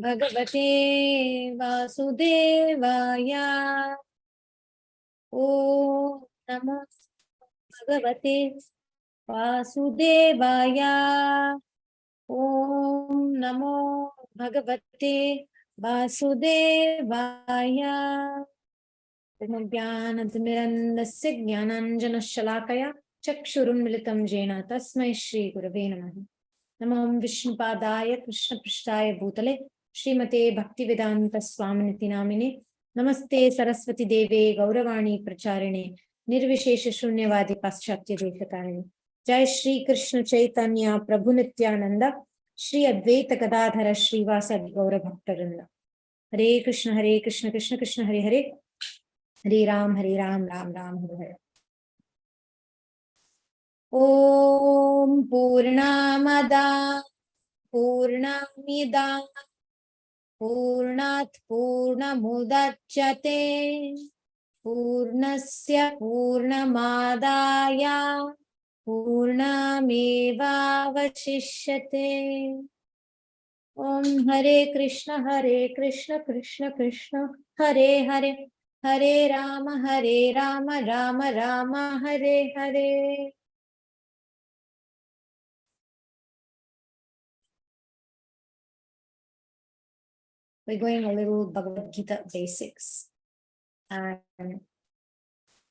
भगवते वासुदेवाय। ॐ नमो भगवते वासुदेवाय। ॐ नमो भगवते वासुदेवाय। ज्ञानतिमिरन्दस्य ज्ञानाञ्जनशलाकया चक्षुरुन्मिलितं येन तस्मै श्रीगुरवे नमः। नमो विष्णुपादाय कृष्णपृष्ठाय भूतले श्रीमते भक्तिवेदांत स्वामिनिति नामिने। नमस्ते सरस्वती देवे गौरवाणी प्रचारिणे निर्विशेष शून्यवादी पाश्चात्य देशकारिणे। जय श्री कृष्ण चैतन्य प्रभु नित्यानंद श्री अद्वैत गदाधर श्रीवासदि गौर भक्तवृंद। हरे कृष्ण कृष्ण कृष्ण हरे हरे, हरे राम राम राम हरे हरे। ओम पूर्णमदा पूर्णमिदं पूर्णात् पूर्णमुदच्यते पूर्णस्य पूर्णमादाय पूर्णमेवावशिष्यते। ओम हरे कृष्ण कृष्ण कृष्ण हरे हरे, हरे Ram Ram Ram Hare Hare. We're going a little Bhagavad Gita basics. And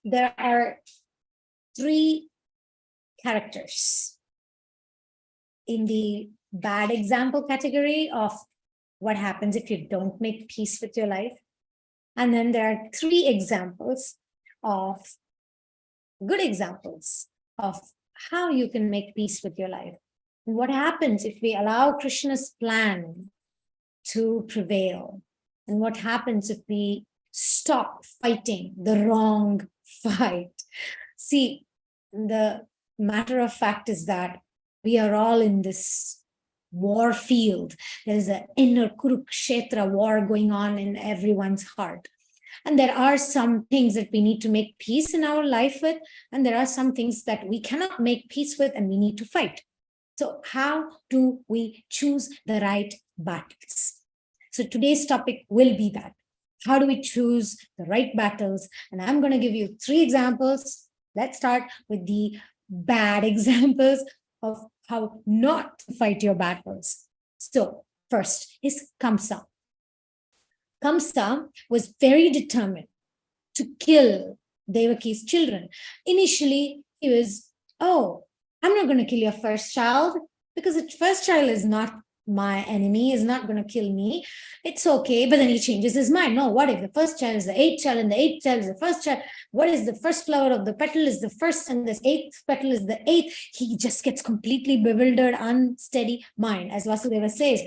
there are 3 characters in the bad example category of what happens if you don't make peace with your life. And then there are 3 examples of good examples of how you can make peace with your life. And what happens if we allow Krishna's plan to prevail? And what happens if we stop fighting the wrong fight? See, the matter of fact is that we are all in this war field. There is an inner Kurukshetra war going on in everyone's heart. And there are some things that we need to make peace in our life with, and there are some things that we cannot make peace with and we need to fight. So how do we choose the right battles? So today's topic will be that. How do we choose the right battles? And I'm going to give you 3 examples. Let's start with the bad examples of how not to fight your battles. So first is Kamsa. Kamsa was very determined to kill Devaki's children. Initially, he was, oh, I'm not going to kill your first child because the first child is not my enemy, is not going to kill me. It's okay. But then he changes his mind. No, what if the first child is the 8th child and the 8th child is the first child? What is the first flower of the petal is the first and this 8th petal is the 8th? He just gets completely bewildered, unsteady mind. As Vasudeva says,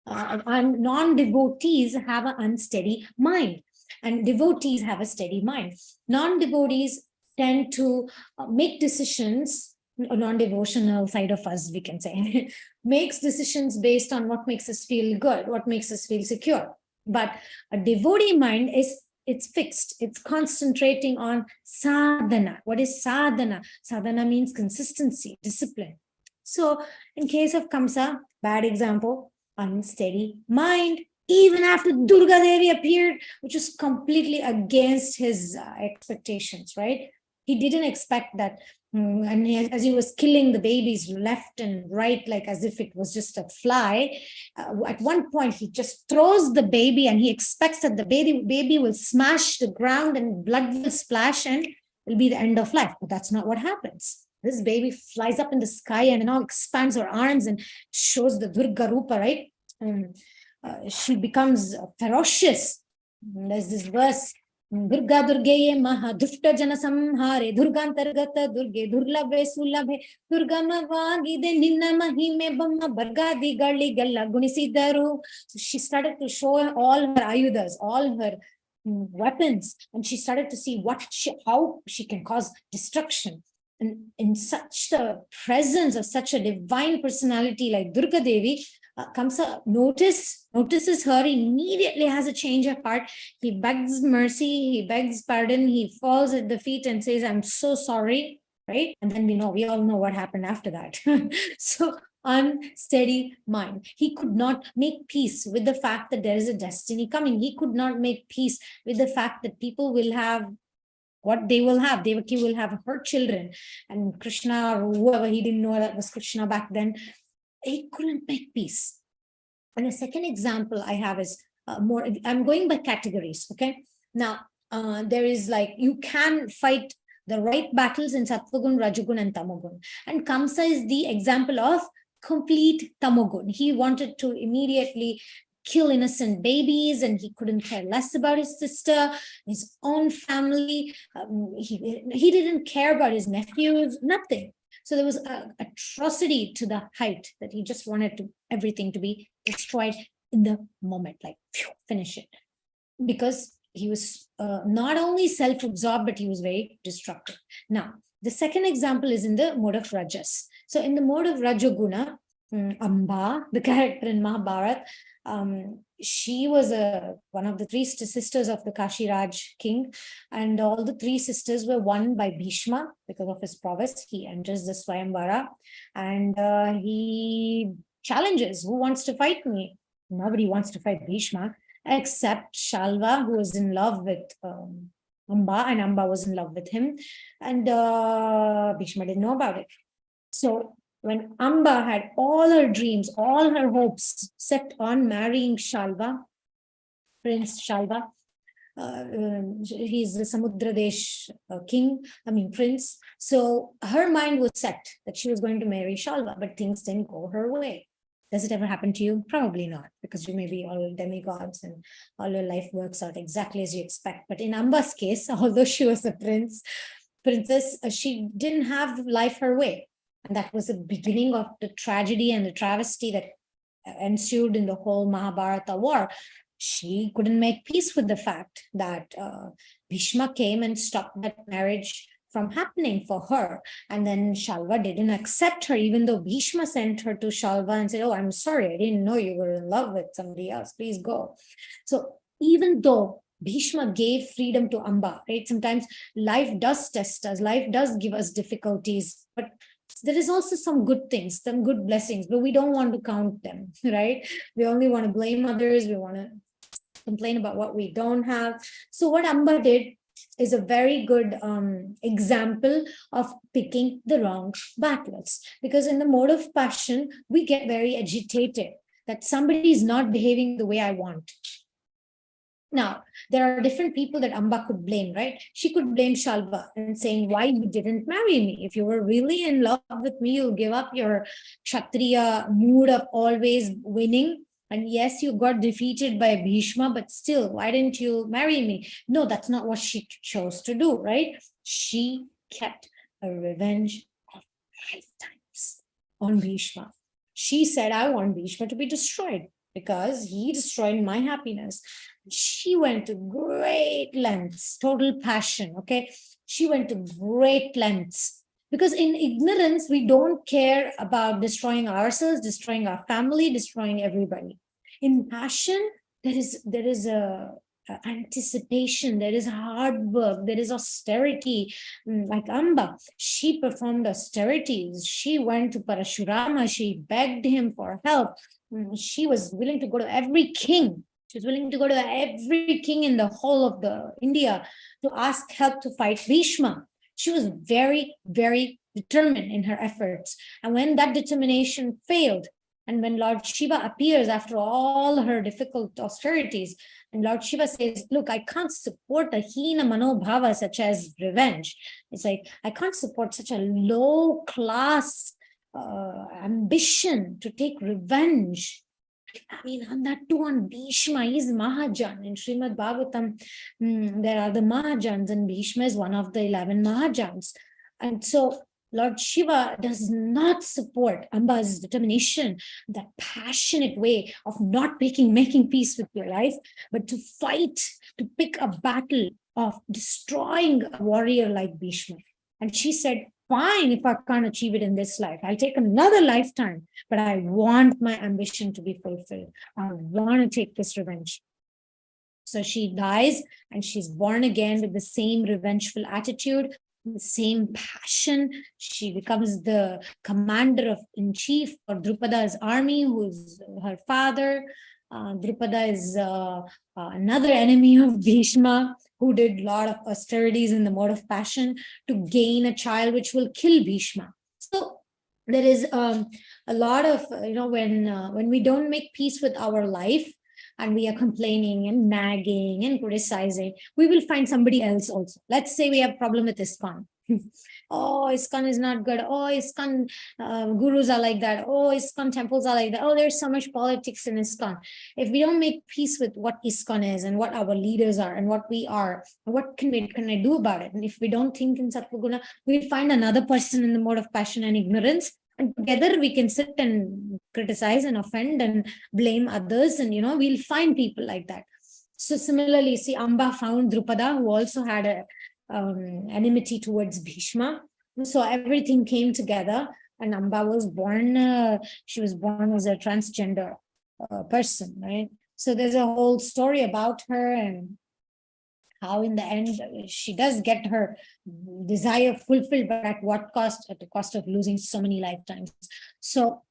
non-devotees have an unsteady mind and devotees have a steady mind. Non-devotees tend to make decisions, non-devotional side of us, we can say, makes decisions based on what makes us feel good, what makes us feel secure. But a devotee mind it's fixed. It's concentrating on sadhana. What is sadhana? Sadhana means consistency, discipline. So in case of Kamsa, bad example, unsteady mind. Even after Durga Devi appeared, which was completely against his expectations, right? He didn't expect that. And as he was killing the babies left and right, like as if it was just a fly, at one point he just throws the baby and he expects that the baby will smash the ground and blood will splash and will be the end of life. But that's not what happens. This baby flies up in the sky and now expands her arms and shows the Durga Rupa, right? She becomes ferocious. There's this verse, Durga Durgaye Maha Dufta Jana Samhare Durgantargata Durge Durlabhe Sulabhe Durgama Vagide Ninna Mahime Bamma Bargadi Gali Galla Gunisidaru. So she started to show all her ayudas, all her weapons, and she started to see how she can cause destruction. And in such the presence of such a divine personality like Durga Devi, Kamsa notices her, immediately has a change of heart. He begs mercy, he begs pardon, he falls at the feet and says, I'm so sorry, right? And then we all know what happened after that. So unsteady mind. He could not make peace with the fact that there is a destiny coming. He could not make peace with the fact that people will have what they will have. Devaki will have her children, and Krishna, or whoever, he didn't know that was Krishna back then. He couldn't make peace. And the second example I have is more, I'm going by categories, okay? Now, there is like, you can fight the right battles in Sattvagun, Rajagun, and Tamagun. And Kamsa is the example of complete Tamagun. He wanted to immediately kill innocent babies, and he couldn't care less about his sister, his own family. He didn't care about his nephews, nothing. So there was an atrocity to the height that he just wanted everything to be destroyed in the moment, like finish it. Because he was not only self-absorbed, but he was very destructive. Now, the second example is in the mode of Rajas. So in the mode of Rajaguna, Amba, the character in Mahabharata, she was one of the three sisters of the Kashiraj king, and all the three sisters were won by Bhishma because of his prowess. He enters the Swayamvara, and he challenges, who wants to fight me? Nobody wants to fight Bhishma except Shalva, who was in love with Amba, and Amba was in love with him, and Bhishma didn't know about it. So when Amba had all her dreams, all her hopes set on marrying Shalva, Prince Shalva, he's the Samudradesh prince. So her mind was set that she was going to marry Shalva, but things didn't go her way. Does it ever happen to you? Probably not, because you may be all demigods and all your life works out exactly as you expect. But in Amba's case, although she was a princess, she didn't have life her way. And that was the beginning of the tragedy and the travesty that ensued in the whole Mahabharata war. She couldn't make peace with the fact that Bhishma came and stopped that marriage from happening for her. And then Shalva didn't accept her, even though Bhishma sent her to Shalva and said, oh, I'm sorry, I didn't know you were in love with somebody else, please go. So even though Bhishma gave freedom to Amba, right? Sometimes life does test us, life does give us difficulties, but there is also some good things, some good blessings, but we don't want to count them, right? We only want to blame others. We want to complain about what we don't have. So what Amba did is a very good example of picking the wrong battles. Because in the mode of passion, we get very agitated that somebody is not behaving the way I want. Now, there are different people that Amba could blame, right? She could blame Shalva and saying, why you didn't marry me? If you were really in love with me, you'll give up your Kshatriya mood of always winning. And yes, you got defeated by Bhishma, but still, why didn't you marry me? No, that's not what she chose to do, right? She kept a revenge of lifetimes on Bhishma. She said, I want Bhishma to be destroyed because he destroyed my happiness. She went to great lengths, total passion, okay? She went to great lengths because in ignorance, we don't care about destroying ourselves, destroying our family, destroying everybody. In passion, there is a anticipation, there is hard work, there is austerity. Like Amba, she performed austerities. She went to Parashurama, she begged him for help. She was willing to go to every king. She was willing to go to every king in the whole of the India to ask help to fight Bhishma. She was very, very determined in her efforts. And when that determination failed, and when Lord Shiva appears after all her difficult austerities, and Lord Shiva says, look, I can't support a hina manobhava such as revenge. It's like, I can't support such a low class ambition to take revenge. I mean, on that too, on Bhishma, he's Mahajan. In Srimad Bhagavatam, there are the Mahajans, and Bhishma is one of the 11 Mahajans. And so Lord Shiva does not support Amba's determination, that passionate way of not making peace with your life, but to fight, to pick a battle of destroying a warrior like Bhishma. And she said, fine, if I can't achieve it in this life, I'll take another lifetime, but I want my ambition to be fulfilled. I want to take this revenge. So she dies and she's born again with the same revengeful attitude. the same passion. She becomes the commander of in chief for Drupada's army, who's her father. Drupada is another enemy of Bhishma, who did a lot of austerities in the mode of passion to gain a child which will kill Bhishma. So there is a lot of, when we don't make peace with our life, and we are complaining and nagging and criticizing, we will find somebody else also. Let's say we have a problem with ISKCON. Oh, ISKCON is not good. Oh, ISKCON gurus are like that. Oh, ISKCON temples are like that. Oh, there's so much politics in ISKCON. If we don't make peace with what ISKCON is and what our leaders are and what we are, what can I do about it? And if we don't think in Sattva-guna, we'll find another person in the mode of passion and ignorance. And together we can sit and criticize and offend and blame others. And, we'll find people like that. So similarly, see, Amba found Drupada, who also had a enmity towards Bhishma. So everything came together, and Amba was born, she was born as a transgender person, right? So there's a whole story about her and how in the end she does get her desire fulfilled, but at what cost? At the cost of losing so many lifetimes. So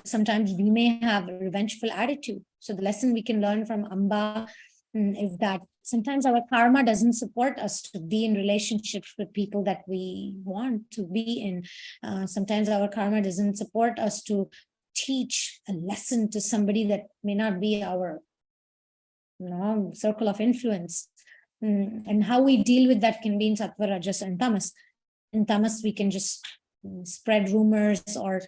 sometimes we may have a revengeful attitude. So the lesson we can learn from Amba is that sometimes our karma doesn't support us to be in relationships with people that we want to be in. Sometimes our karma doesn't support us to teach a lesson to somebody that may not be our circle of influence. And how we deal with that can be in Sattva, Rajas, and Tamas. In Tamas, we can just spread rumors or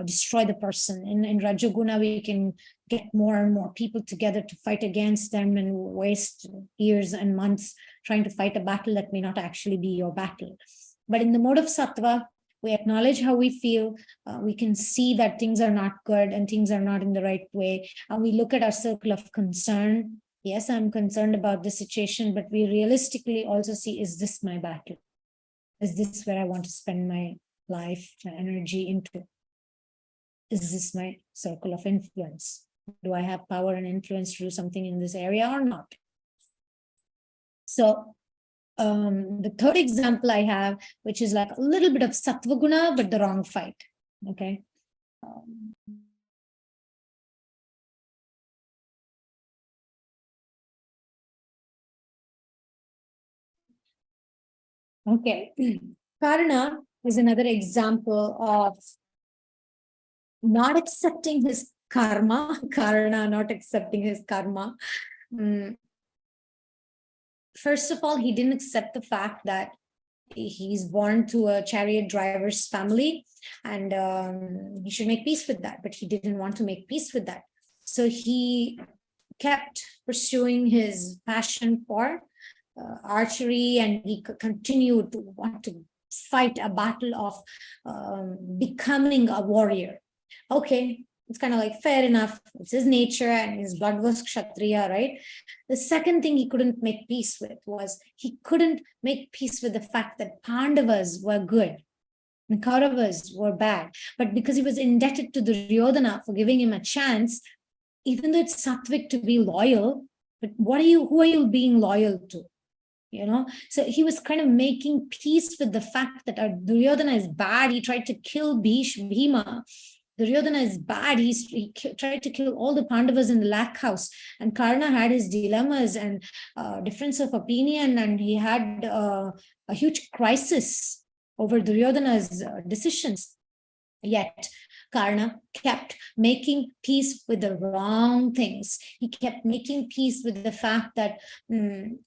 destroy the person. In Rajaguna, we can get more and more people together to fight against them and waste years and months trying to fight a battle that may not actually be your battle. But in the mode of Sattva, we acknowledge how we feel. We can see that things are not good and things are not in the right way. And we look at our circle of concern. Yes, I'm concerned about the situation, but we realistically also see, is this my battle? Is this where I want to spend my life, my energy into? Is this my circle of influence? Do I have power and influence to do something in this area or not? So the third example I have, which is like a little bit of Sattva Guna, but the wrong fight. Okay. Okay. Karna is another example of not accepting his karma. Karna not accepting his karma. First of all, he didn't accept the fact that he's born to a chariot driver's family, and he should make peace with that, but he didn't want to make peace with that. So he kept pursuing his passion for archery, and he continued to want to fight a battle of becoming a warrior. Okay, it's kind of like fair enough. It's his nature, and his blood was Kshatriya, right? The second thing he couldn't make peace with was he couldn't make peace with the fact that Pandavas were good and Kauravas were bad. But because he was indebted to Duryodhana for giving him a chance, even though it's sattvic to be loyal, but who are you being loyal to? So he was kind of making peace with the fact that Duryodhana is bad. He tried to kill Bhima. Duryodhana is bad. He tried to kill all the Pandavas in the Lakh house. And Karna had his dilemmas and difference of opinion, and he had a huge crisis over Duryodhana's decisions. Yet Karna kept making peace with the wrong things. He kept making peace with the fact that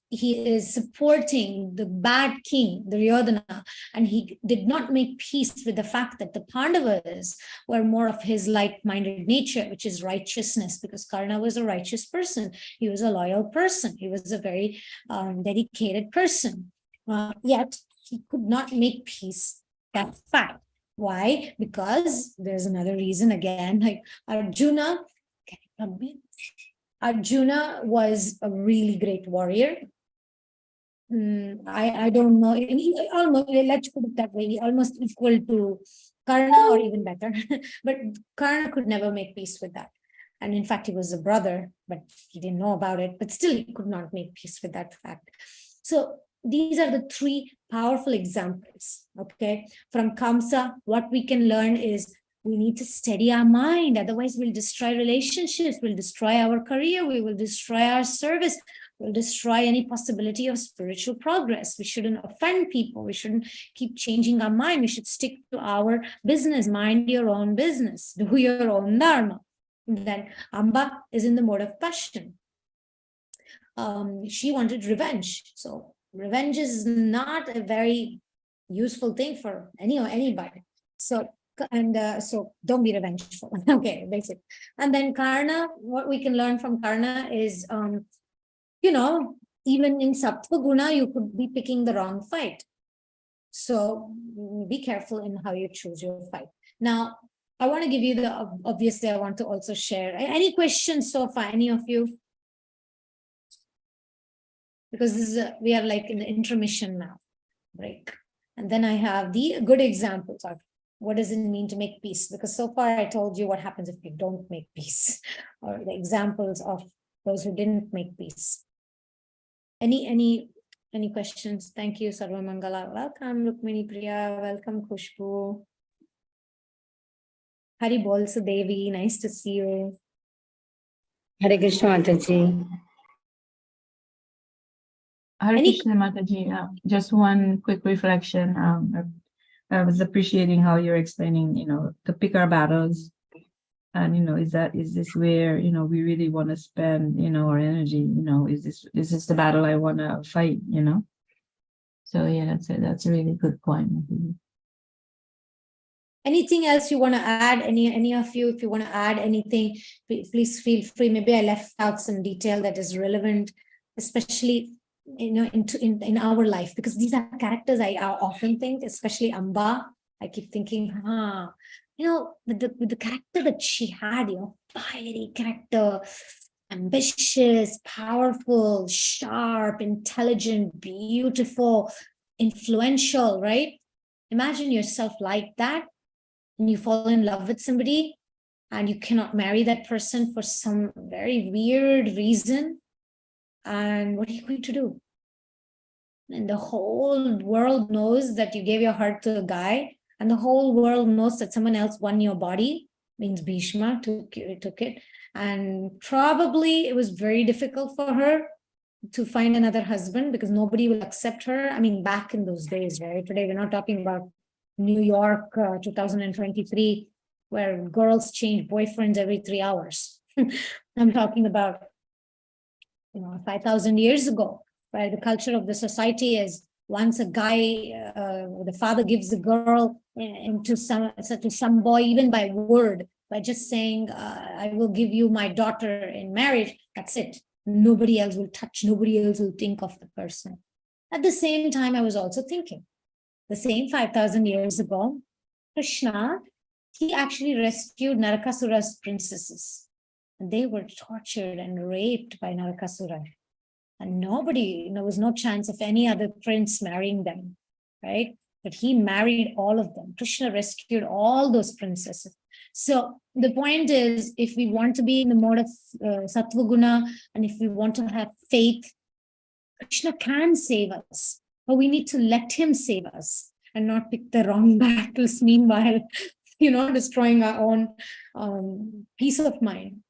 he is supporting the bad king, Duryodhana, and he did not make peace with the fact that the Pandavas were more of his like-minded nature, which is righteousness, because Karna was a righteous person. He was a loyal person. He was a very dedicated person. Yet he could not make peace that fact. Why? Because there's another reason again, like Arjuna was a really great warrior. I don't know, almost, let's put it that way, he almost equal to Karna or even better. But Karna could never make peace with that. And in fact, he was a brother, but he didn't know about it, but still he could not make peace with that fact. So these are the three powerful examples. Okay, from Kamsa, what we can learn is we need to steady our mind. Otherwise, we'll destroy relationships, we'll destroy our career, we will destroy our service, we'll destroy any possibility of spiritual progress. We shouldn't offend people. We shouldn't keep changing our mind. We should stick to our business. Mind your own business. Do your own dharma. Then Amba is in the mode of passion. She wanted revenge. So revenge is not a very useful thing for anybody. So don't be revengeful. Okay, basic. And then Karna, what we can learn from Karna is, even in Sattva Guna, you could be picking the wrong fight. So be careful in how you choose your fight. Now, I want to give you obviously, I want to also share. Any questions so far, any of you? Because we are like in the intermission now, break. And then I have the good examples of what does it mean to make peace? Because so far I told you what happens if you don't make peace, or the examples of those who didn't make peace. Any questions? Thank you, Sarva Mangala. Welcome, Rukmini Priya. Welcome, Khushbu. Hari Bol Sudevi. Nice to see you. Hare Krishna, Mataji. Hare Krishna, Mataji. Just one quick reflection. I was appreciating how you're explaining, to pick our battles. And, is this where, we really want to spend, our energy, is this the battle I want to fight, So yeah, that's a really good point. Anything else you want to add? Any of you, if you want to add anything, please feel free. Maybe I left out some detail that is relevant, especially, in our life, because these are characters I often think, especially Amba. I keep thinking, with the character that she had, fiery character, ambitious, powerful, sharp, intelligent, beautiful, influential, right? Imagine yourself like that, and you fall in love with somebody, and you cannot marry that person for some very weird reason. And what are you going to do? And the whole world knows that you gave your heart to a guy, and the whole world knows that someone else won your body, means Bhishma took it. And probably it was very difficult for her to find another husband because nobody will accept her. I mean, back in those days, right? Today, we're not talking about New York, 2023, where girls change boyfriends every 3 hours. I'm talking about, 5,000 years ago, where the culture of the society is once a guy, the father gives the girl to some boy, even by word, by just saying, I will give you my daughter in marriage, that's it. Nobody else will touch, nobody else will think of the person. At the same time, I was also thinking, the same 5,000 years ago, Krishna, he actually rescued Narakasura's princesses. And they were tortured and raped by Narakasura. And nobody, there was no chance of any other prince marrying them, right? But he married all of them. Krishna rescued all those princesses. So the point is, if we want to be in the mode of Sattva Guna, and if we want to have faith, Krishna can save us, but we need to let him save us and not pick the wrong battles, meanwhile, destroying our own peace of mind.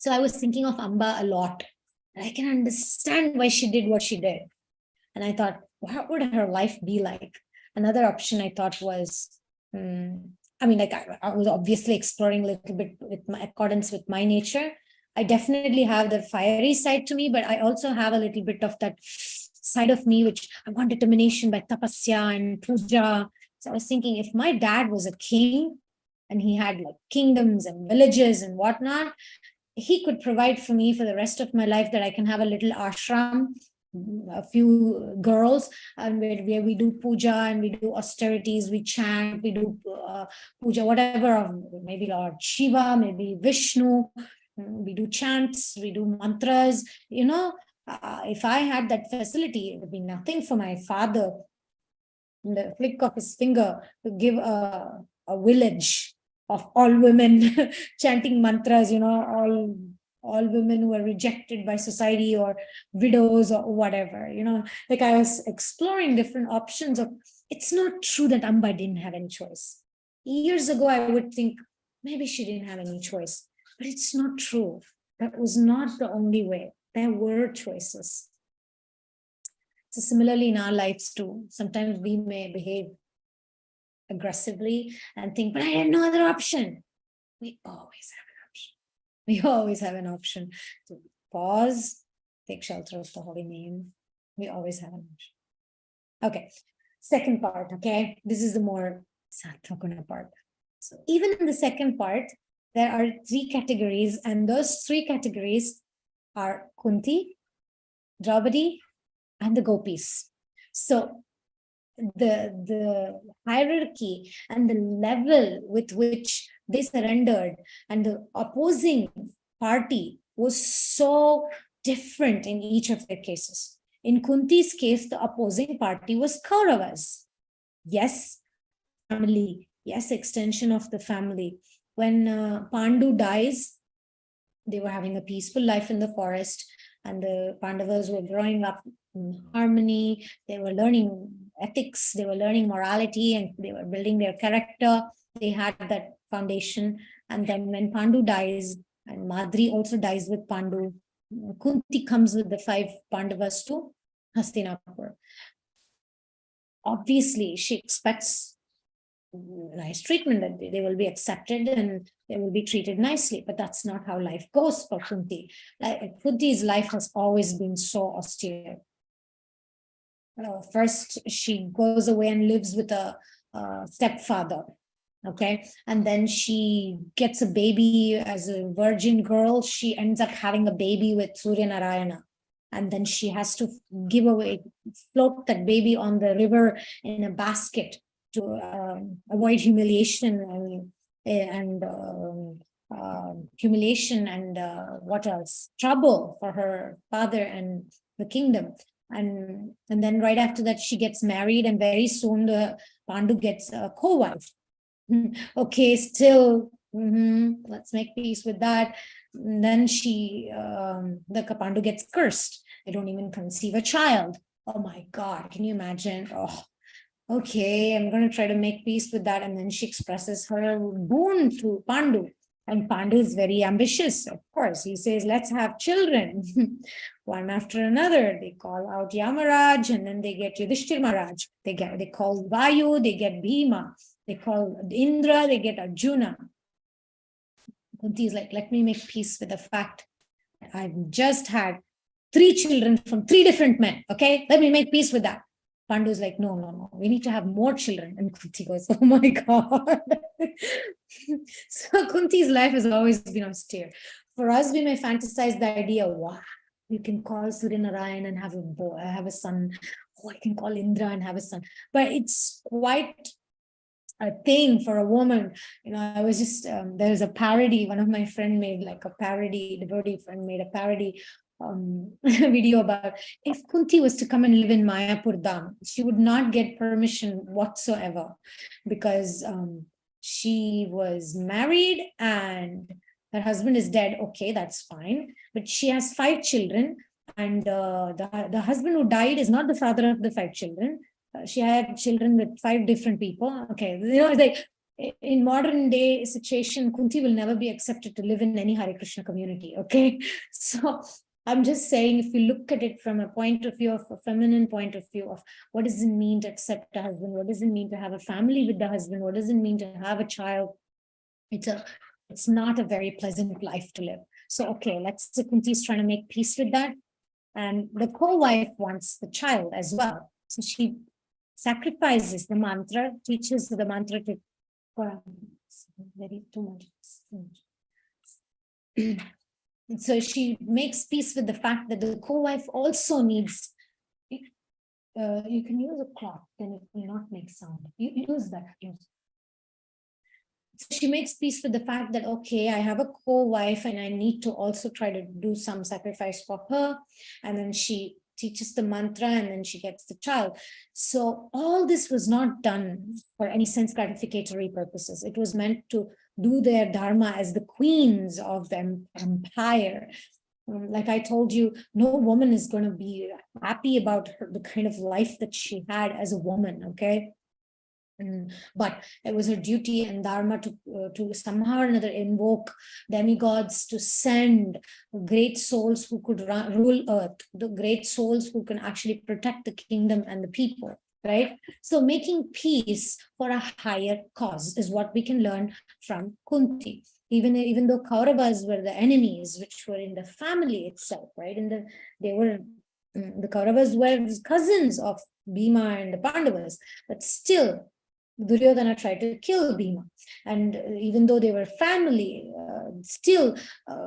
So I was thinking of Amba a lot. And I can understand why she did what she did. And I thought, what would her life be like? Another option I thought was, I was obviously exploring a little bit with my accordance with my nature. I definitely have the fiery side to me, but I also have a little bit of that side of me, which I want determination by tapasya and puja. So I was thinking, if my dad was a king and he had like kingdoms and villages and whatnot, he could provide for me for the rest of my life that I can have a little ashram, a few girls, and where we do puja and we do austerities, we chant, we do puja, whatever, maybe Lord Shiva, maybe Vishnu, we do chants, we do mantras, if I had that facility, it would be nothing for my father, in the flick of his finger, to give a village of all women chanting mantras, all all women who are rejected by society or widows or whatever, like I was exploring different options of, it's not true that Amba didn't have any choice. Years ago, I would think maybe she didn't have any choice, but it's not true. That was not the only way. There were choices. So similarly in our lives too, sometimes we may behave aggressively and think, but I had no other option. We always have an option. We always have an option to pause, take shelter of the holy name. We always have an option. Okay, second part, okay? This is the more Satvaguna part. So even in the second part, there are 3 categories, and those 3 categories are Kunti, Draupadi, and the gopis. So the hierarchy and the level with which they surrendered and the opposing party was so different in each of their cases. In Kunti's case, the opposing party was Kauravas. Yes, family. Yes, extension of the family. When Pandu dies, they were having a peaceful life in the forest, and the Pandavas were growing up in harmony. They were learning ethics, they were learning morality, and they were building their character. They had that foundation. And then when Pandu dies, and Madri also dies with Pandu, Kunti comes with the 5 Pandavas to Hastinapur. Obviously, she expects nice treatment, that they will be accepted and they will be treated nicely, but that's not how life goes for Kunti. Kunti's life has always been so austere. First, she goes away and lives with a stepfather, okay, and then she gets a baby as a virgin girl. She ends up having a baby with Surya Narayana, and then she has to float that baby on the river in a basket to avoid humiliation and humiliation and what else? Trouble for her father and the kingdom. And then right after that, she gets married, and very soon the Pandu gets a co-wife. Okay, still, let's make peace with that. And then the Pandu gets cursed. They don't even conceive a child. Oh my God, can you imagine? Oh, okay, I'm going to try to make peace with that. And then she expresses her boon to Pandu. And Pandu is very ambitious, of course. He says, let's have children. One after another. They call out Yamaraj, and then they get Yudhishthir Maharaj. They call Vayu, they get Bhima. They call Indra, they get Arjuna. Kunti is like, let me make peace with the fact that I've just had 3 children from 3 different men. Okay, let me make peace with that. Pandu is like, no, we need to have more children. And Kunti goes, oh my God. So Kunti's life has always been austere. For us, we may fantasize the idea, wow, you can call Surya Narayan and have a boy, have a son. Oh, I can call Indra and have a son. But it's quite a thing for a woman. I was just, there's a parody. One of my friends made like a parody, devotee friend made a parody video about if Kunti was to come and live in Mayapur Dham, she would not get permission whatsoever, because she was married and her husband is dead. Okay, that's fine. But she has 5 children, and the husband who died is not the father of the 5 children. She had children with 5 different people. Okay, like in modern day situation, Kunti will never be accepted to live in any Hare Krishna community. Okay, so I'm just saying, if you look at it from a point of view of a feminine point of view of what does it mean to accept a husband, what does it mean to have a family with the husband, what does it mean to have a child, it's not a very pleasant life to live. So okay, let's say Kunti is trying to make peace with that, and the co-wife wants the child as well. So she sacrifices the mantra, teaches the mantra to very too much. So she makes peace with the fact that the co-wife also needs, you can use a cloth, then it will not make sound. You use that. So she makes peace with the fact that, okay, I have a co-wife and I need to also try to do some sacrifice for her. And then she teaches the mantra, and then she gets the child. So all this was not done for any sense gratificatory purposes. It was meant to do their dharma as the queens of the empire. Like I told you, no woman is going to be happy about the kind of life that she had as a woman, okay? But it was her duty and dharma to somehow or another invoke demigods to send great souls who could rule earth, the great souls who can actually protect the kingdom and the people, right? So making peace for a higher cause is what we can learn from Kunti. Even though Kauravas were the enemies, which were in the family itself, right? The Kauravas were cousins of Bhima and the Pandavas, but still Duryodhana tried to kill Bhima. And even though they were family, still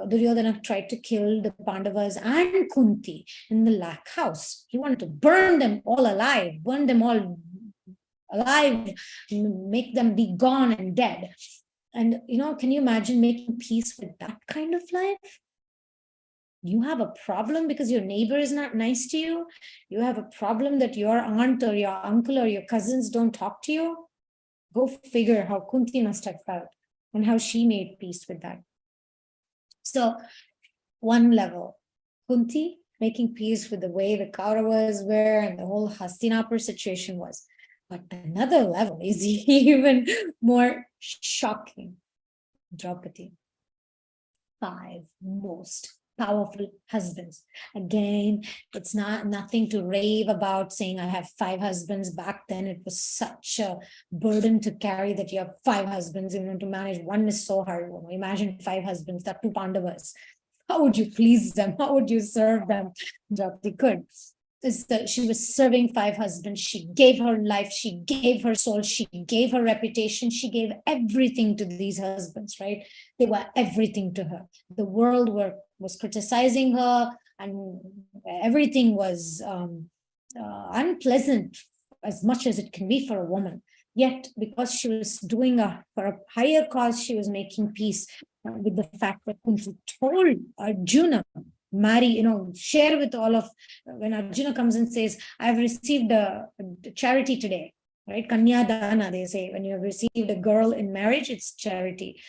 Duryodhana tried to kill the Pandavas and Kunti in the Lakh house. He wanted to burn them all alive, burn them all alive, make them be gone and dead. And, can you imagine making peace with that kind of life? You have a problem because your neighbor is not nice to you. You have a problem that your aunt or your uncle or your cousins don't talk to you. Go figure how Kunti must have felt and how she made peace with that. So one level, Kunti making peace with the way the Kauravas were and the whole Hastinapur situation was. But another level is even more shocking. Draupadi, 5 most powerful husbands. Again, it's nothing to rave about saying I have 5 husbands. Back then, it was such a burden to carry that you have 5 husbands. To manage one is so hard. Imagine 5 husbands, that 2 Pandavas. How would you please them? How would you serve them? Draupadi could. She was serving 5 husbands. She gave her life. She gave her soul. She gave her reputation. She gave everything to these husbands, right? They were everything to her. The world was criticizing her, and everything was unpleasant as much as it can be for a woman. Yet, because she was doing for a higher cause, she was making peace with the fact that Kunti told Arjuna, marry, share with all of, when Arjuna comes and says, I've received a charity today, right? Kanya Dana, they say, when you have received a girl in marriage, it's charity.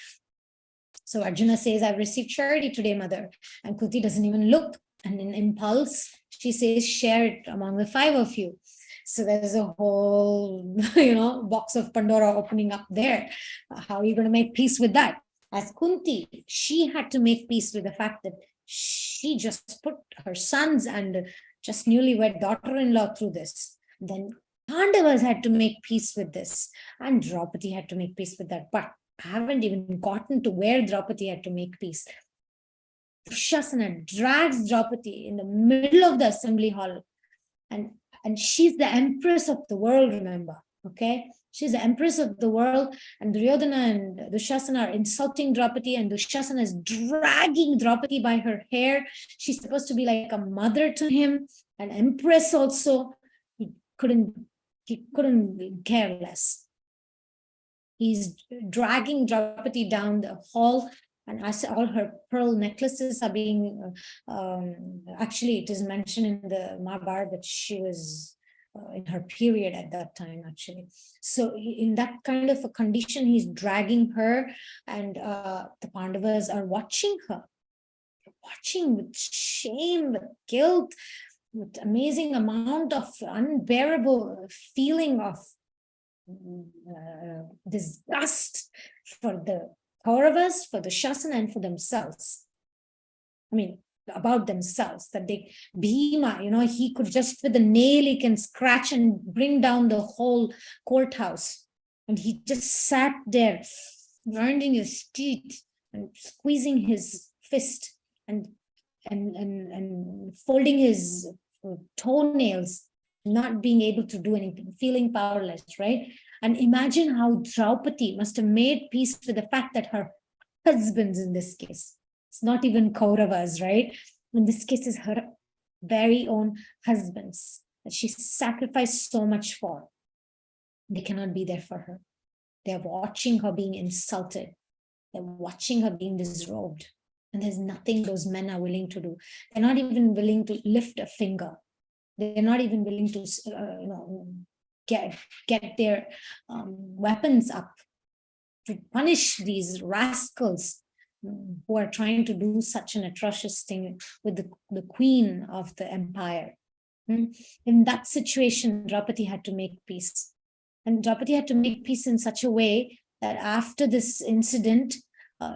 So Arjuna says, I've received charity today, mother. And Kunti doesn't even look. And in impulse, she says, share it among the 5 of you. So there's a whole, box of Pandora opening up there. How are you going to make peace with that? As Kunti, she had to make peace with the fact that she just put her sons and just newlywed daughter-in-law through this. Then Pandavas had to make peace with this. And Draupadi had to make peace with that. But I haven't even gotten to where Draupadi had to make peace. Dushasana drags Draupadi in the middle of the assembly hall. And she's the empress of the world, remember, okay? She's the empress of the world, and Duryodhana and Dushasana are insulting Draupadi, and Dushasana is dragging Draupadi by her hair. She's supposed to be like a mother to him, an empress also. He couldn't care less. He's dragging Draupadi down the hall, and as all her pearl necklaces are being, actually it is mentioned in the Mahabharata that she was in her period at that time, actually. So in that kind of a condition, he's dragging her, and the Pandavas are watching her, watching with shame, with guilt, with amazing amount of unbearable feeling of disgust for the Kauravas, for the Shasana, and for themselves. I mean, about themselves, that Bhima, he could just with a nail, he can scratch and bring down the whole courthouse. And he just sat there, grinding his teeth and squeezing his fist and folding his toenails, not being able to do anything, feeling powerless, right? And imagine how Draupadi must have made peace with the fact that her husbands, in this case, it's not even Kauravas, right? In this case, is her very own husbands that she sacrificed so much for. They cannot be there for her. They're watching her being insulted. They're watching her being disrobed. And there's nothing those men are willing to do. They're not even willing to lift a finger. They're not even willing to, get their weapons up to punish these rascals who are trying to do such an atrocious thing with the queen of the empire. In that situation, Draupadi had to make peace. And Draupadi had to make peace in such a way that after this incident,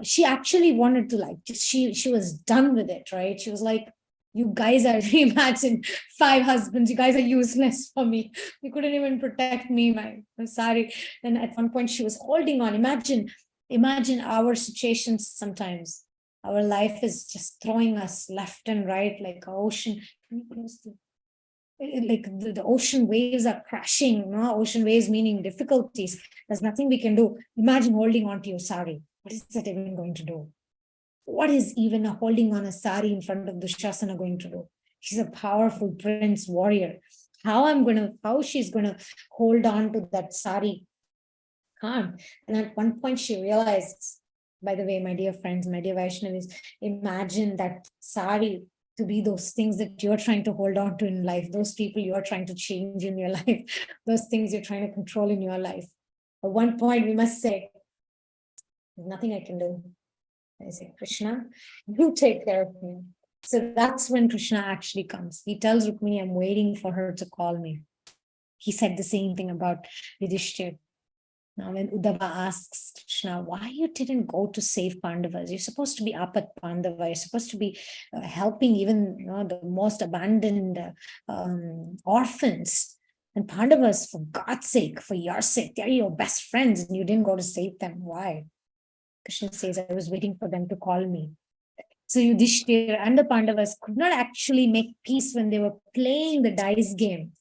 she actually wanted to she was done with it, right? She was like, you guys are, imagine 5 husbands, you guys are useless for me. You couldn't even protect me, I'm sorry. And at one point she was holding on. Imagine our situations sometimes. Our life is just throwing us left and right like an ocean. Like the ocean waves are crashing, ocean waves meaning difficulties. There's nothing we can do. Imagine holding on to your sari. What is that even going to do? What is even holding on a sari in front of Dushasana going to do? He's a powerful prince warrior. How she's gonna hold on to that sari? Can't. And at one point she realizes, by the way, my dear friends, my dear Vaishnavis, imagine that sari to be those things that you're trying to hold on to in life, those people you're trying to change in your life, those things you're trying to control in your life. At one point we must say, there's nothing I can do. I say, Krishna, you take care of me. So that's when Krishna actually comes. He tells Rukmini, I'm waiting for her to call me. He said the same thing about Yudhishthir. Now, when Uddhava asks Krishna, why you didn't go to save Pandavas? You're supposed to be up at Pandava. You're supposed to be helping even the most abandoned orphans. And Pandavas, for God's sake, for your sake, they're your best friends, and you didn't go to save them. Why? Krishna says, I was waiting for them to call me. So Yudhishthira and the Pandavas could not actually make peace when they were playing the dice game.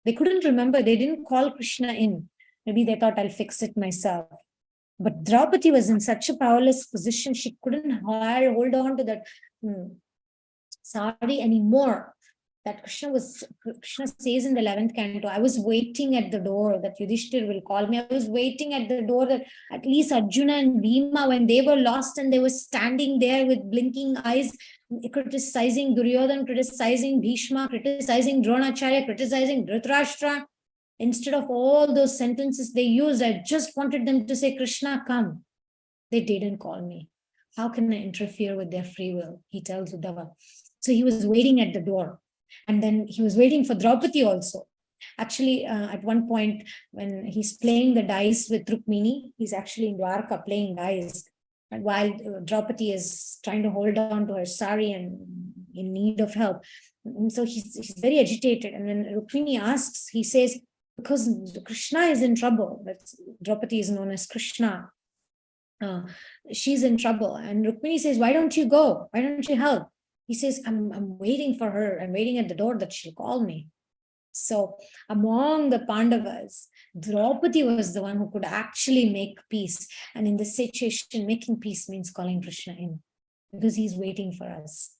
They couldn't remember. They didn't call Krishna in. Maybe they thought, I'll fix it myself. But Draupadi was in such a powerless position, she couldn't hold on to that sari anymore. That Krishna says in the 11th canto, I was waiting at the door that Yudhishthir will call me. I was waiting at the door that at least Arjuna and Bhima, when they were lost and they were standing there with blinking eyes, criticizing Duryodhana, criticizing Bhishma, criticizing Dronacharya, criticizing Dhritarashtra. Instead of all those sentences they used, I just wanted them to say, Krishna, come. They didn't call me. How can I interfere with their free will? He tells Uddhava. So he was waiting at the door. And then he was waiting for Draupadi also. Actually, at one point, when he's playing the dice with Rukmini, he's actually in Dwarka playing dice. And while Draupadi is trying to hold on to her sari and in need of help. And so he's very agitated. And when Rukmini asks, he says, because Krishna is in trouble. Draupadi is known as Krishna. She's in trouble. And Rukmini says, why don't you go? Why don't you help? He says, I'm waiting for her. I'm waiting at the door that she'll call me. So among the Pandavas, Draupadi was the one who could actually make peace. And in this situation, making peace means calling Krishna in, because he's waiting for us.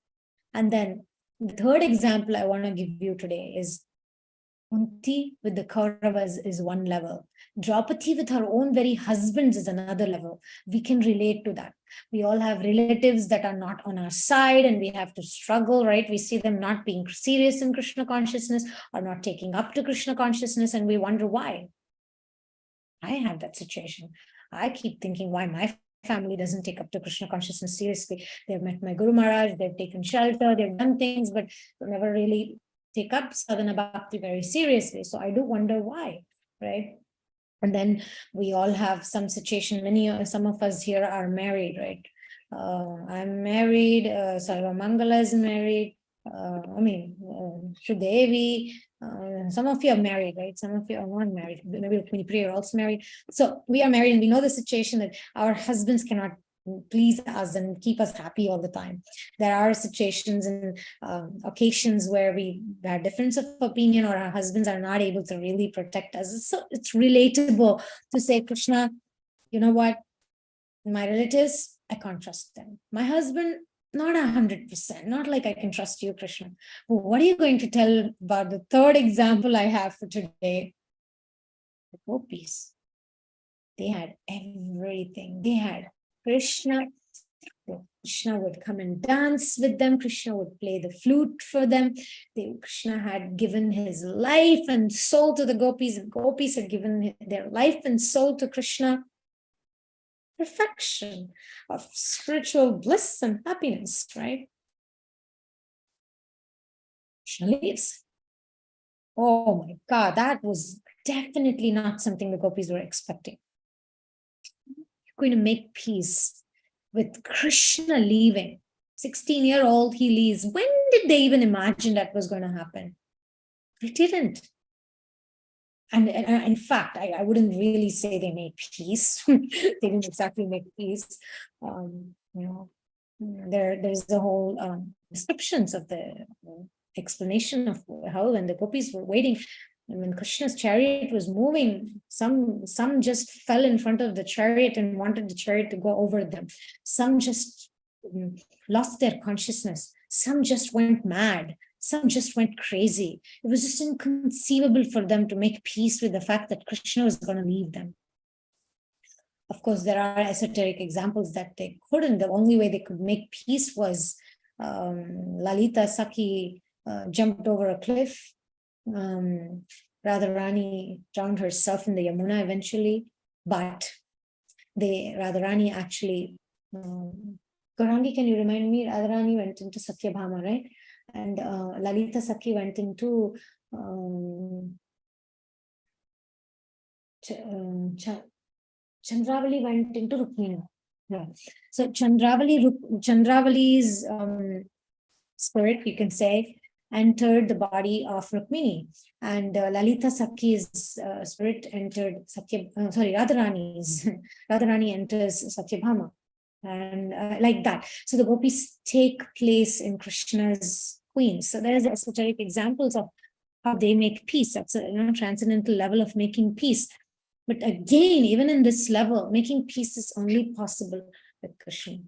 And then the third example I want to give you today is Kunti with the Kauravas is one level. Draupadi with her own very husbands is another level. We can relate to that. We all have relatives that are not on our side and we have to struggle, right? We see them not being serious in Krishna consciousness or not taking up to Krishna consciousness, and we wonder why. I have that situation. I keep thinking why my family doesn't take up to Krishna consciousness seriously. They've met my Guru Maharaj, they've taken shelter, they've done things, but never really take up sadhana bhakti very seriously. So I do wonder why, right? And then we all have some situation. Some of us here are married, right? I'm married. Sarva Mangala is married. Shudevi. Some of you are married, right? Some of you are not married. Maybe Rukmini Priya are also married. So we are married, and we know the situation that our husbands cannot please us and keep us happy all the time. There are situations and occasions where we have difference of opinion, or our husbands are not able to really protect us. So it's relatable to say, Krishna, you know what? My relatives, I can't trust them. My husband, not 100%, not like I can trust you, Krishna. But what are you going to tell about the third example I have for today? The gopis. They had everything. They had Krishna. Krishna would come and dance with them. Krishna would play the flute for them. Krishna had given his life and soul to the gopis, and gopis had given their life and soul to Krishna. perfection, of spiritual bliss and happiness, right? Krishna leaves. Oh my God, that was definitely not something the gopis were expecting. You're going to make peace with Krishna leaving. 16-year-old, he leaves. When did they even imagine that was going to happen? They didn't. And in fact, I wouldn't really say they made peace. They didn't exactly make peace. There's the whole descriptions of the explanation of how when the gopis were waiting, and when Krishna's chariot was moving, some just fell in front of the chariot and wanted the chariot to go over them. Some just lost their consciousness. Some just went mad. Some just went crazy. It was just inconceivable for them to make peace with the fact that Krishna was going to leave them. Of course, there are esoteric examples that they couldn't. The only way they could make peace was Lalita Sakhi jumped over a cliff. Radharani drowned herself in the Yamuna eventually, but Radharani actually, Gaurangi, can you remind me? Radharani went into Satyabhama, right? And Lalita Sakhi went into Chandravali went into Rukmini. Yeah. So Chandravali's spirit, you can say, entered the body of Rukmini, and Lalita Sakhi's spirit entered Radharani enters Satyabhama, and like that. So the gopis take place in Krishna's queens. So there's esoteric examples of how they make peace. That's a transcendental level of making peace. But again, even in this level, making peace is only possible with Krishna.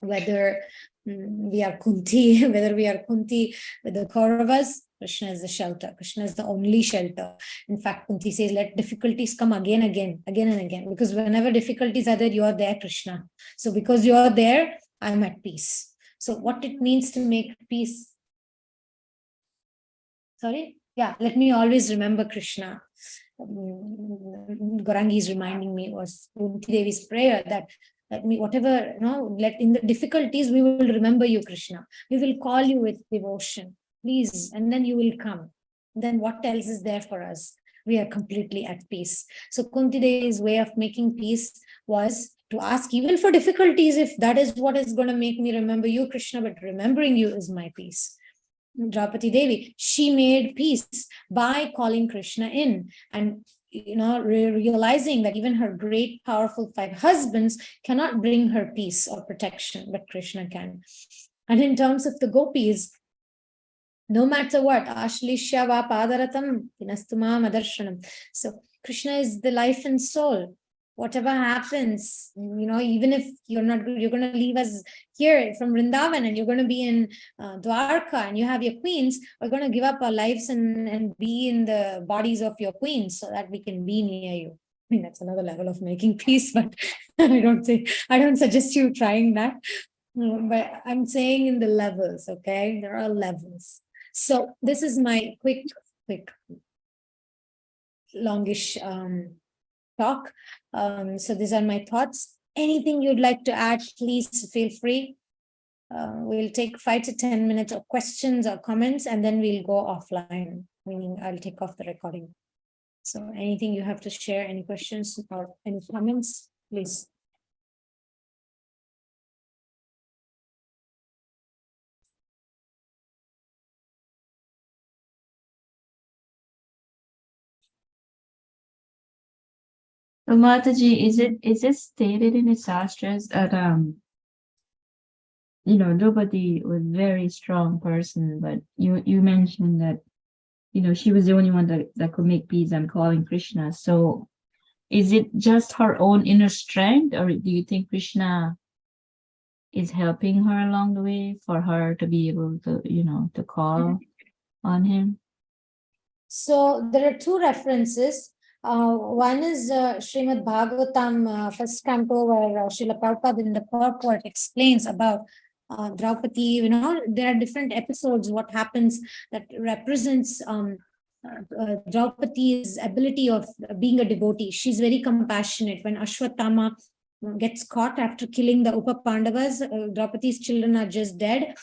Whether we are Kunti with the Kauravas, Krishna is the shelter. Krishna is the only shelter. In fact, Kunti says, let difficulties come again and again. Because whenever difficulties are there, you are there, Krishna. So because you are there, I'm at peace. So what it means to make peace. Sorry? Yeah, let me always remember Krishna. Gaurangi is reminding me was Kunti Devi's prayer that let me, whatever, let in the difficulties, we will remember you, Krishna. We will call you with devotion, please, and then you will come. Then what else is there for us? We are completely at peace. So Kunti Devi's way of making peace was to ask even for difficulties, if that is what is going to make me remember you, Krishna, but remembering you is my peace. Draupadi Devi, she made peace by calling Krishna in and realizing that even her great, powerful 5 husbands cannot bring her peace or protection, but Krishna can. And in terms of the gopis, no matter what, Ashlishya va padaratam pinastuma madarshanam. So Krishna is the life and soul. Whatever happens, even if you're going to leave us here from Vrindavan and you're going to be in Dwarka and you have your queens, we're going to give up our lives and be in the bodies of your queens so that we can be near you. I mean, that's another level of making peace, but I don't suggest you trying that. But I'm saying in the levels, okay? There are levels. So this is my quick, longish talk. So these are my thoughts. Anything you'd like to add, please feel free. We'll take 5 to 10 minutes of questions or comments, and then we'll go offline, meaning I'll take off the recording. So anything you have to share, any questions or any comments, please. So Mataji, is it stated in the Shastras that Draupadi was a very strong person, but you mentioned that she was the only one that could make peace and calling Krishna. So is it just her own inner strength, or do you think Krishna is helping her along the way for her to be able to to call on him? So there are 2 references. One is Srimad Bhagavatam, first canto, where Srila Prabhupada in the purport explains about Draupadi. There are different episodes, what happens that represents Draupadi's ability of being a devotee. She's very compassionate. When Ashwatthama gets caught after killing the Upa Pandavas. Draupadi's children are just dead.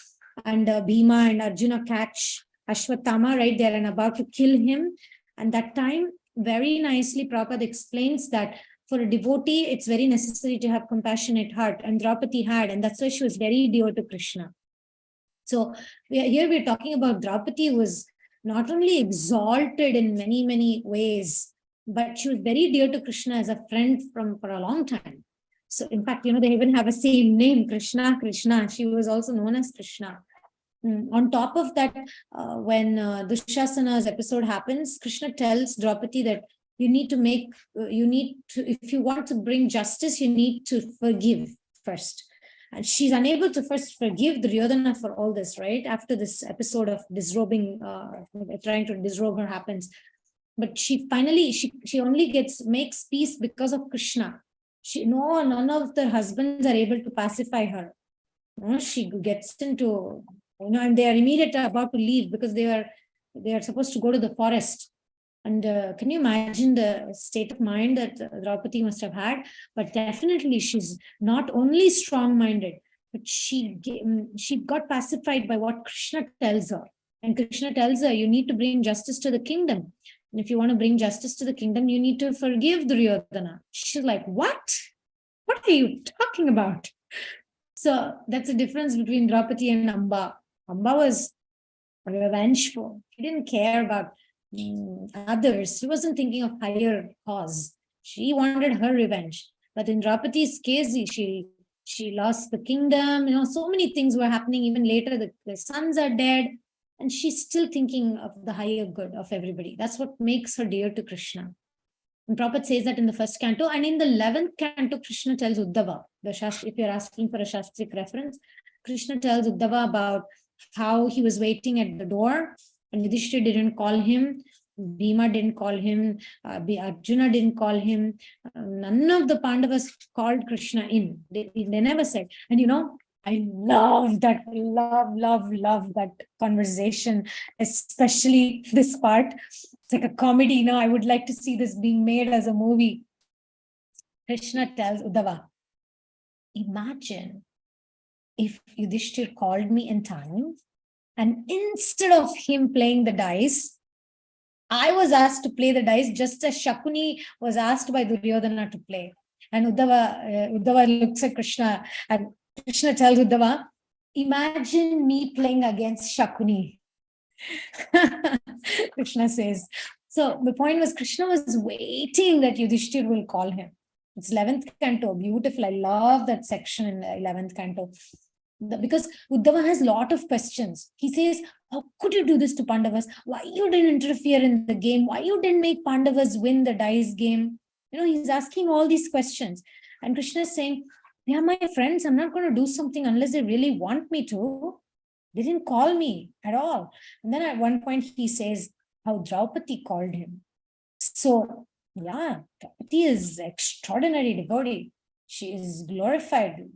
And Bhima and Arjuna catch Ashwatthama, right there, and about to kill him. And that time, very nicely, Prabhupada explains that for a devotee, it's very necessary to have compassionate heart. And Draupadi had, and that's why she was very dear to Krishna. So here we're talking about Draupadi who was not only exalted in many, many ways, but she was very dear to Krishna as a friend for a long time. So in fact, they even have a same name, Krishna. She was also known as Krishna. On top of that, when Dushasana's episode happens, Krishna tells Draupadi that if you want to bring justice, you need to forgive first. And she's unable to first forgive Duryodhana for all this, right? After this episode of disrobing, trying to disrobe her happens. But she finally, she only makes peace because of Krishna. None of the husbands are able to pacify her. She gets into, and they are immediately about to leave because they are supposed to go to the forest. And can you imagine the state of mind that Draupadi must have had? But definitely she's not only strong-minded, but she got pacified by what Krishna tells her. And Krishna tells her, you need to bring justice to the kingdom. And if you want to bring justice to the kingdom, you need to forgive Duryodhana. She's like, what? What are you talking about? So that's the difference between Draupadi and Amba. Amba was revengeful. She didn't care about others. She wasn't thinking of higher cause. She wanted her revenge. But in Draupadi's case, she lost the kingdom. So many things were happening. Even later, the sons are dead. And she's still thinking of the higher good of everybody. That's what makes her dear to Krishna. And Prabhupada says that in the first canto. And in the 11th canto, Krishna tells Uddhava, if you're asking for a Shastric reference, Krishna tells Uddhava about how he was waiting at the door and Yudhishthira didn't call him, Bhima didn't call him, Arjuna didn't call him. None of the Pandavas called Krishna in. They never said. And I love that. I love that conversation, especially this part. It's like a comedy. I would like to see this being made as a movie. Krishna tells Uddhava, imagine if Yudhishthira called me in time, and instead of him playing the dice, I was asked to play the dice just as Shakuni was asked by Duryodhana to play. And Uddhava looks at Krishna and Krishna tells Uddhava, imagine me playing against Shakuni. Krishna says. So the point was Krishna was waiting that Yudhishthira will call him. It's 11th canto, beautiful. I love that section in the 11th canto. Because Uddhava has a lot of questions. He says, how could you do this to Pandavas? Why you didn't interfere in the game? Why you didn't make Pandavas win the dice game? He's asking all these questions. And Krishna is saying, they are my friends. I'm not going to do something unless they really want me to. They didn't call me at all. And then at one point he says how Draupadi called him. So yeah, Draupadi is extraordinary devotee. She is glorified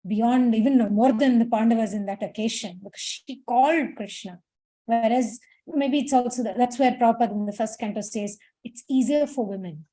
beyond, even more than the Pandavas in that occasion, because she called Krishna. Whereas maybe it's also that's where Prabhupada in the first canto says it's easier for women.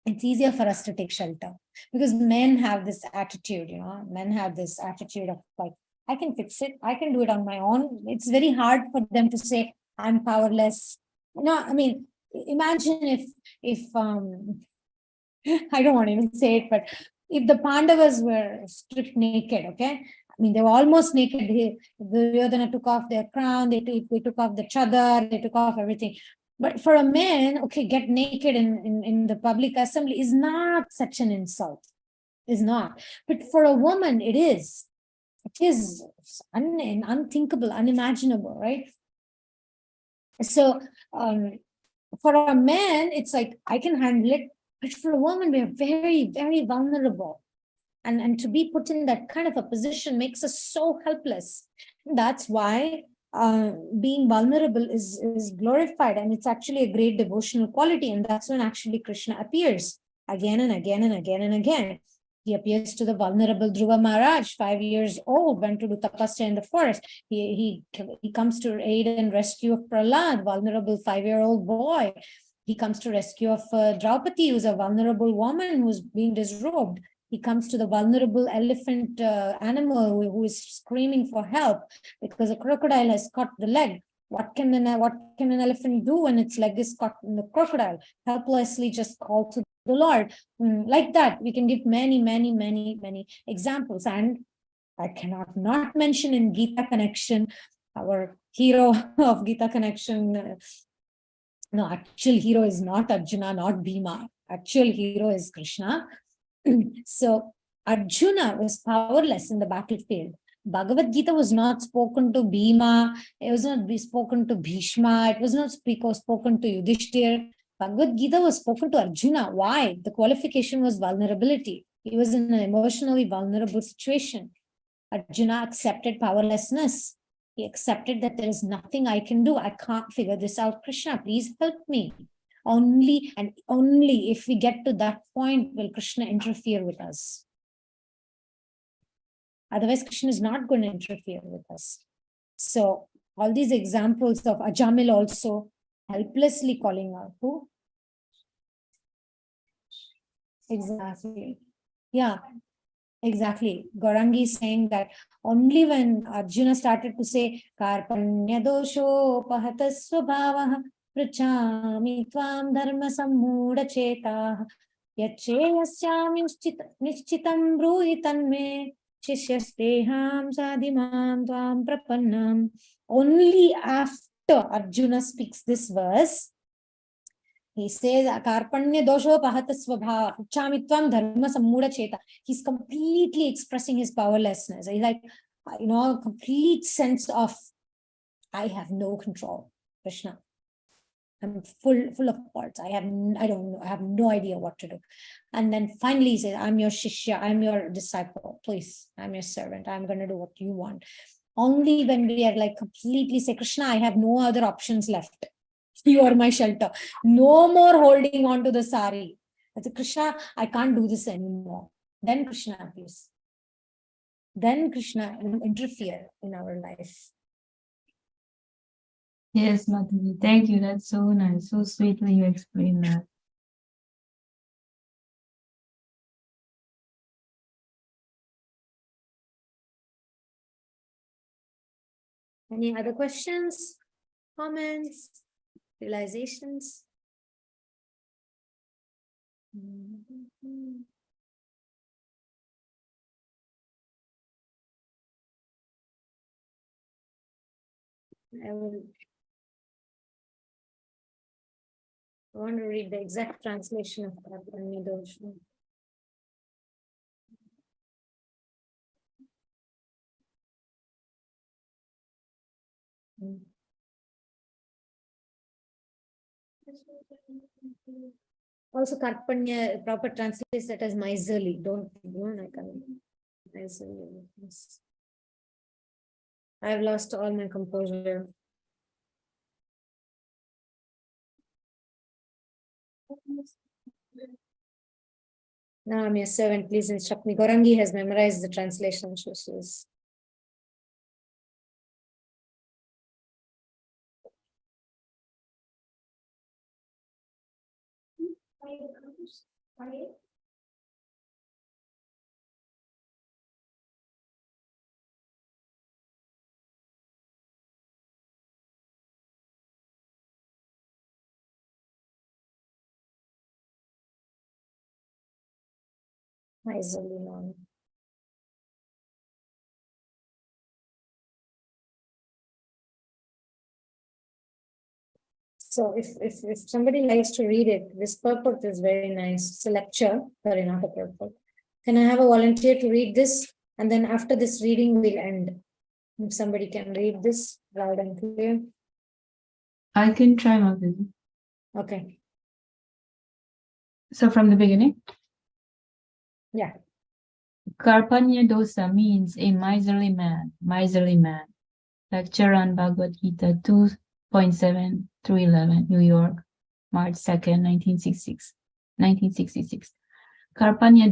It's easier for us to take shelter because men have this attitude, men have this attitude of like, I can fix it. I can do it on my own. It's very hard for them to say, I'm powerless. Imagine if I don't want to even say it, but if the Pandavas were stripped naked, okay? They were almost naked. Duryodhana took off their crown, they took off the chadar, they took off everything. But for a man, okay, get naked in the public assembly is not such an insult. Is not. But for a woman, it is. It is unthinkable, unimaginable, right? So for a man, it's like, I can handle it. But for a woman, we are very, very vulnerable. And to be put in that kind of a position makes us so helpless. That's why being vulnerable is glorified, and it's actually a great devotional quality. And that's when actually Krishna appears again and again and again and again. He appears to the vulnerable Dhruva Maharaj, 5 years old, went to do tapasya in the forest. He comes to aid and rescue of Prahlad, vulnerable 5-year-old boy. He comes to rescue of Draupadi, who's a vulnerable woman who's being disrobed. He comes to the vulnerable elephant animal who is screaming for help because a crocodile has cut the leg. What can an elephant do when its leg is caught in the crocodile? Helplessly just call to the Lord. Like that, we can give many, many, many, many examples. And I cannot not mention in Gita Connection, our hero of Gita Connection. No, actual hero is not Arjuna, not Bhima. Actual hero is Krishna. So Arjuna was powerless in the battlefield. Bhagavad Gita was not spoken to Bhima, it was not spoken to Bhishma, it was not spoken to Yudhishthir. Bhagavad Gita was spoken to Arjuna. Why? The qualification was vulnerability. He was in an emotionally vulnerable situation. Arjuna accepted powerlessness. He accepted that there is nothing I can do. I can't figure this out. Krishna, please help me. Only and only if we get to that point will Krishna interfere with us. Otherwise, Krishna is not going to interfere with us. So all these examples of Ajamil also helplessly calling out who? Exactly. Yeah, exactly. Gaurangi is saying that only when Arjuna started to say Karpanya dosho pahata swabhavaha prachami tvam dharma sammuda chetah yacheyasyam nishchitam bruhi tanme shishyasteham sadimam tvam prapannam. Only after Arjuna speaks this verse, he says, Karpanya dosho pahata swabhava, chamitvam dharma sammuda cheta. He's completely expressing his powerlessness. He's like, a complete sense of, I have no control, Krishna. I'm full of faults. I don't know. I have no idea what to do. And then finally he says, I'm your shishya, I'm your disciple. Please, I'm your servant. I'm going to do what you want. Only when we are like completely say, Krishna, I have no other options left. You are my shelter. No more holding on to the sari. I said, Krishna, I can't do this anymore. Then Krishna appears. Then Krishna will interfere in our life. Yes, Mataji. Thank you. That's so nice. So sweetly you explained that. Any other questions, comments, realizations? I want to read the exact translation of Karpanya dosha. Also, Karpanya proper translates that as miserly. Don't I can miserly. Yes. I've lost all my composure. Now I'm your servant. Please instruct me. Gaurangi has memorized the translation. So she's miserly now. So if somebody likes to read it, this purport is very nice. It's a lecture, sorry, not a purport. Can I have a volunteer to read this? And then after this reading, we'll end. If somebody can read this loud and clear. I can try, Mataji. Okay. So from the beginning? Yeah. Karpanya dosa means a miserly man, Lecture on Bhagavad Gita 2.7 through 11, New York, March 2nd, 1966. Karpanya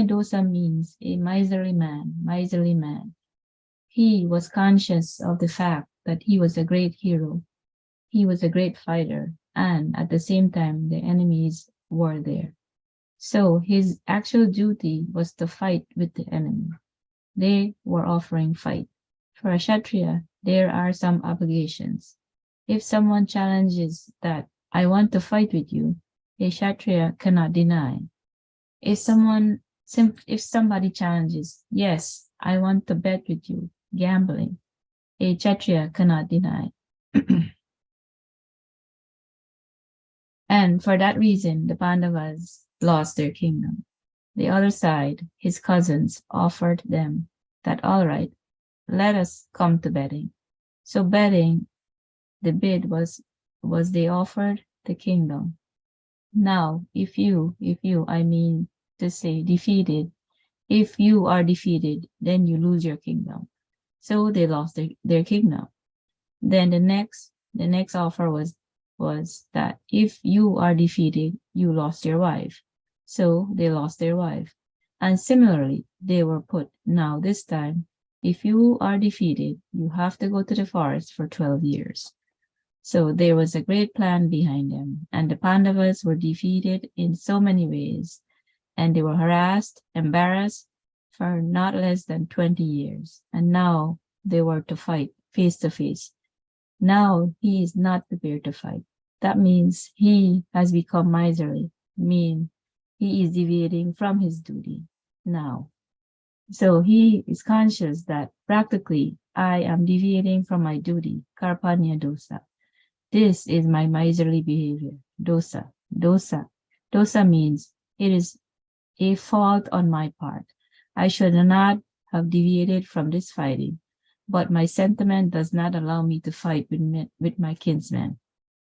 dosa means a miserly man. He was conscious of the fact that he was a great hero. He was a great fighter. and at the same time, the enemies were there. So his actual duty was to fight with the enemy. They were offering fight. For a Kshatriya, there are some obligations. If someone challenges that, I want to fight with you, a Kshatriya cannot deny. If somebody challenges, yes, I want to bet with you, gambling, a Kshatriya cannot deny. And for that reason, the Pandavas lost their kingdom. The other side, his cousins, offered them that, all right, let us come to betting. So betting, the bid was they offered the kingdom. Now, if you, I mean to say defeated, if you are defeated, then you lose your kingdom. So they lost their kingdom. Then the next offer was that if you are defeated, you lost your wife. So they lost their wife. And similarly, they were put, now this time, if you are defeated, you have to go to the forest for 12 years. So there was a great plan behind them, and the Pandavas were defeated in so many ways, and they were harassed, embarrassed for not less than 20 years. And now they were to fight face to face. Now he is not prepared to fight. That means he has become miserly, he is deviating from his duty now. So he is conscious that practically I am deviating from my duty, karpanya dosa. This is my miserly behavior, dosa. Dosa means it is a fault on my part. I should not have deviated from this fighting, but my sentiment does not allow me to fight with my kinsmen.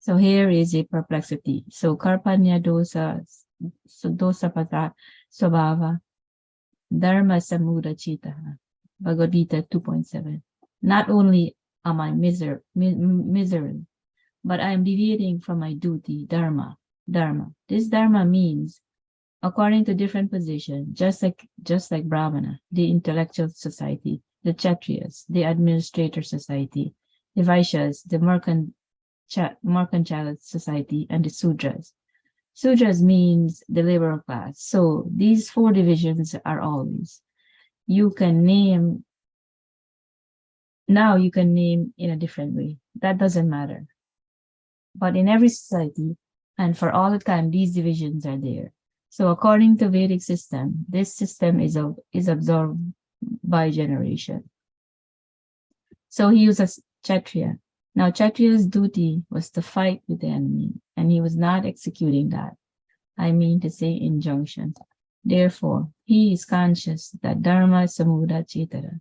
So here is a perplexity. So karpanya dosa, so dosa pata swabhava, dharma samuda chita, Bhagavad Gita 2.7. Not only am I miserable, but I am deviating from my duty, dharma. This dharma means, according to different positions, just like Brahmana, the intellectual society, the Kshatriyas, the administrator society, the Vaishyas, the mercantile society, and the Sudras. Sudras means the labor class. So these four divisions are always. You can name in a different way. That doesn't matter. But in every society, and for all the time, these divisions are there. So according to Vedic system, this system is absorbed by generation. So he was a Kshatriya. Now Kshatriya's duty was to fight with the enemy, and he was not executing that. I mean to say injunction. Therefore, he is conscious that dharma samuda cetara.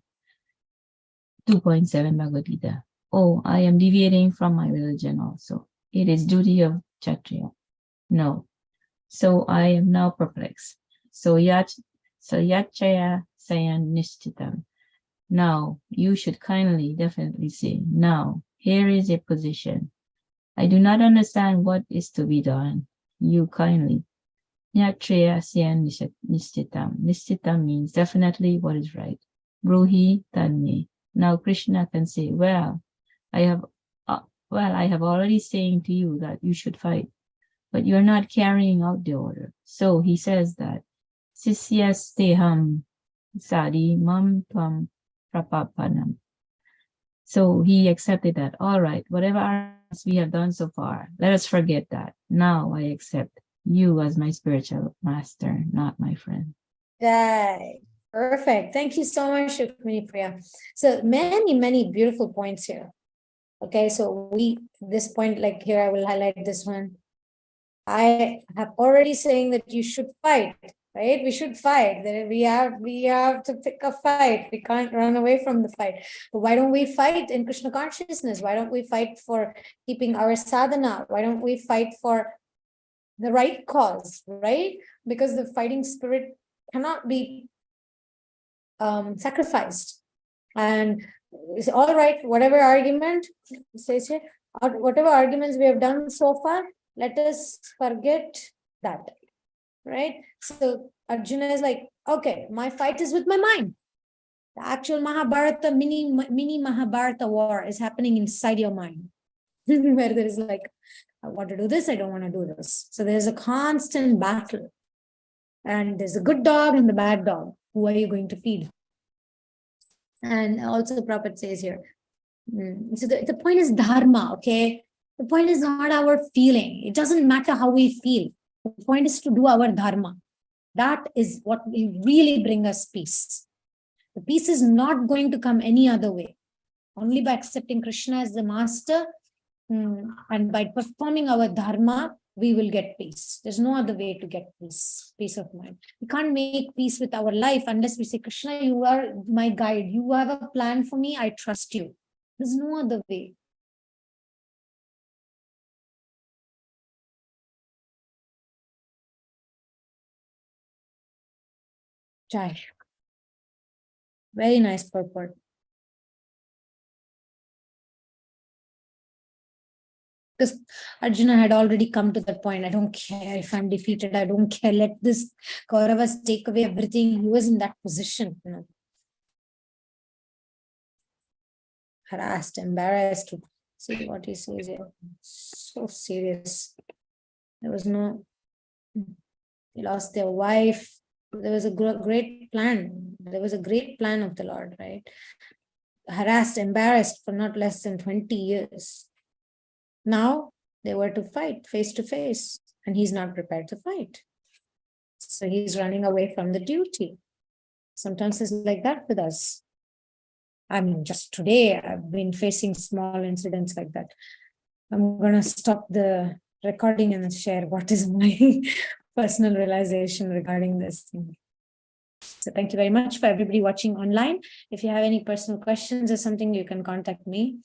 2.7 Bhagavad Gita. Oh, I am deviating from my religion also. It is duty of Kshatriya. No. So I am now perplexed. So yachaya sayan nishchitam. Now, you should kindly, definitely say, now, here is a position. I do not understand what is to be done. You kindly. Yachaya sayan nishchitam. Nishchitam means definitely what is right. Bruhi tanme. Now Krishna can say, well, I have already saying to you that you should fight, but you're not carrying out the order. So he says that sisyasteham sadi mam tvam prapapanam. So he accepted that. All right, whatever we have done so far, let us forget that. Now I accept you as my spiritual master, not my friend. Right. Perfect. Thank you so much, Shukmini Priya. So many beautiful points here. Okay, so this point, like here, I will highlight this one. I have already saying that you should fight, right? We should fight. That we have to pick a fight. We can't run away from the fight. But why don't we fight in Krishna consciousness? Why don't we fight for keeping our sadhana? Why don't we fight for the right cause, right? Because the fighting spirit cannot be sacrificed. And it's all right, whatever argument says here, or whatever arguments we have done so far, let us forget that, right? So Arjuna is like, okay, my fight is with my mind. The actual Mahabharata, mini Mahabharata war is happening inside your mind, where there is like I want to do this, I don't want to do this. So there's a constant battle. And there's a good dog and the bad dog. Who are you going to feed? And also the Prabhupada says here, so the point is dharma, okay? The point is not our feeling. It doesn't matter how we feel. The point is to do our dharma. That is what will really bring us peace. The peace is not going to come any other way. Only by accepting Krishna as the master and by performing our dharma, we will get peace. There's no other way to get peace of mind. We can't make peace with our life unless we say, Krishna, you are my guide. You have a plan for me. I trust you. There's no other way. Jai. Very nice purport. Because Arjuna had already come to that point. I don't care if I'm defeated. I don't care. Let this Kauravas take away everything. He was in that position, Harassed, embarrassed. See what he says here. So serious. There was no, they lost their wife. There was a great plan. There was a great plan of the Lord, right? Harassed, embarrassed for not less than 20 years. Now they were to fight face to face, and he's not prepared to fight. So he's running away from the duty. Sometimes it's like that with us. I mean, just today I've been facing small incidents like that. I'm going to stop the recording and share what is my personal realization regarding this thing. So thank you very much for everybody watching online. If you have any personal questions or something, you can contact me.